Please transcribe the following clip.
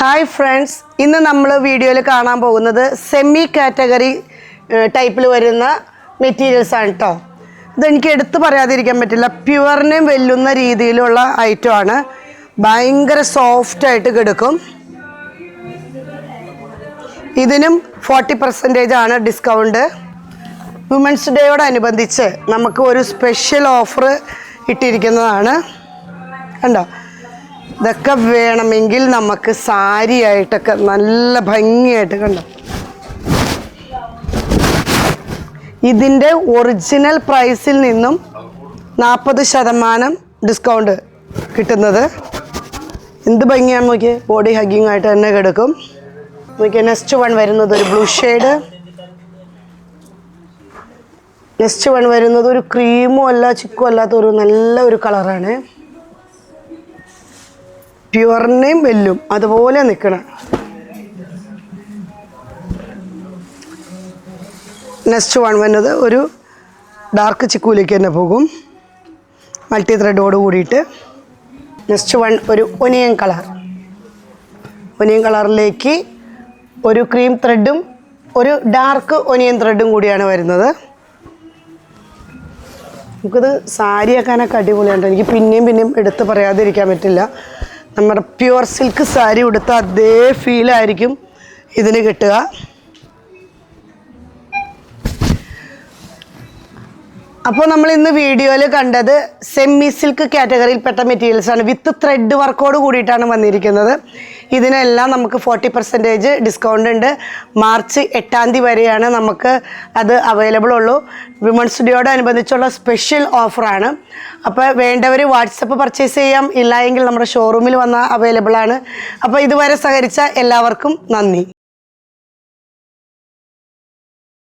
Hi friends, ഇന്ന് നമ്മൾ വീഡിയോയിൽ കാണാൻ പോകുന്നത് സെമി കാറ്റഗറി ടൈപ്പിൽ വരുന്ന മെറ്റീരിയൽസ് ആണ് കേട്ടോ. ഇതെനിക്ക് എടുത്തു പറയാതിരിക്കാൻ പറ്റില്ല. പ്യുവറിനെയും വെല്ലുന്ന രീതിയിലുള്ള ഐറ്റമാണ്. ഭയങ്കര സോഫ്റ്റായിട്ട് കിടക്കും. ഇതിനും 40% ആണ് ഡിസ്കൗണ്ട്. വുമൻസ് ഡേയോടനുബന്ധിച്ച് നമുക്ക് ഒരു സ്പെഷ്യൽ ഓഫർ ഇട്ടിരിക്കുന്നതാണ്. കണ്ടോ, ഇതൊക്കെ വേണമെങ്കിൽ നമുക്ക് സാരി ആയിട്ടൊക്കെ നല്ല ഭംഗിയായിട്ട് കണ്ടോ. ഇതിൻ്റെ ഒറിജിനൽ പ്രൈസിൽ നിന്നും 40% ഡിസ്കൗണ്ട് കിട്ടുന്നത്. എന്ത് ഭംഗിയാണ് നോക്കിയേ. ബോഡി ഹഗ്ഗിങ് ആയിട്ട് തന്നെ കിടക്കും. നോക്കിയാൽ നെക്സ്റ്റ് വൺ വരുന്നത് ഒരു ബ്ലൂ ഷെയ്ഡ്. നെക്സ്റ്റ് വൺ വരുന്നത് ഒരു ക്രീമും അല്ല ചിക്കും അല്ലാത്ത ഒരു നല്ല ഒരു കളറാണ്. പ്യുവറിനെയും വെല്ലും അതുപോലെ നിൽക്കണം. നെക്സ്റ്റ് വൺ വരുന്നത് ഒരു ഡാർക്ക് ചിക്കൂലേക്ക് തന്നെ പോകും, മൾട്ടി ത്രെഡോട് കൂടിയിട്ട്. നെക്സ്റ്റ് വൺ ഒരു ഒനിയൻ കളർ. ഒനിയൻ കളറിലേക്ക് ഒരു ക്രീം ത്രെഡും ഒരു ഡാർക്ക് ഒനിയൻ ത്രെഡും കൂടിയാണ് വരുന്നത്. നമുക്കിത് സാരിയാക്കാനൊക്കെ അടിപൊളിയാണ്. എനിക്ക് പിന്നെയും എടുത്ത് പറയാതിരിക്കാൻ പറ്റില്ല. നമ്മുടെ പ്യുവർ സിൽക്ക് സാരി ഉടുത്ത അതേ ഫീലായിരിക്കും ഇതിന് കിട്ടുക. അപ്പോൾ നമ്മൾ ഇന്ന് വീഡിയോയിൽ കണ്ടത് സെമി സിൽക്ക് കാറ്റഗറിയിൽപ്പെട്ട മെറ്റീരിയൽസാണ്. വിത്ത് ത്രെഡ് വർക്കോട് കൂടിയിട്ടാണ് വന്നിരിക്കുന്നത്. ഇതിനെല്ലാം നമുക്ക് 40% ഡിസ്കൗണ്ട് ഉണ്ട്. മാർച്ച് 8 വരെയാണ് നമുക്ക് അത് അവൈലബിൾ ഉള്ളൂ. വിമൻസ് ഡേയോടനുബന്ധിച്ചുള്ള സ്പെഷ്യൽ ഓഫറാണ്. അപ്പോൾ വേണ്ടവർ വാട്സപ്പ് പർച്ചേസ് ചെയ്യാം. ഇല്ല എങ്കിൽ നമ്മുടെ ഷോറൂമിൽ വന്നാൽ അവൈലബിൾ ആണ്. അപ്പോൾ ഇതുവരെ സഹകരിച്ച എല്ലാവർക്കും നന്ദി.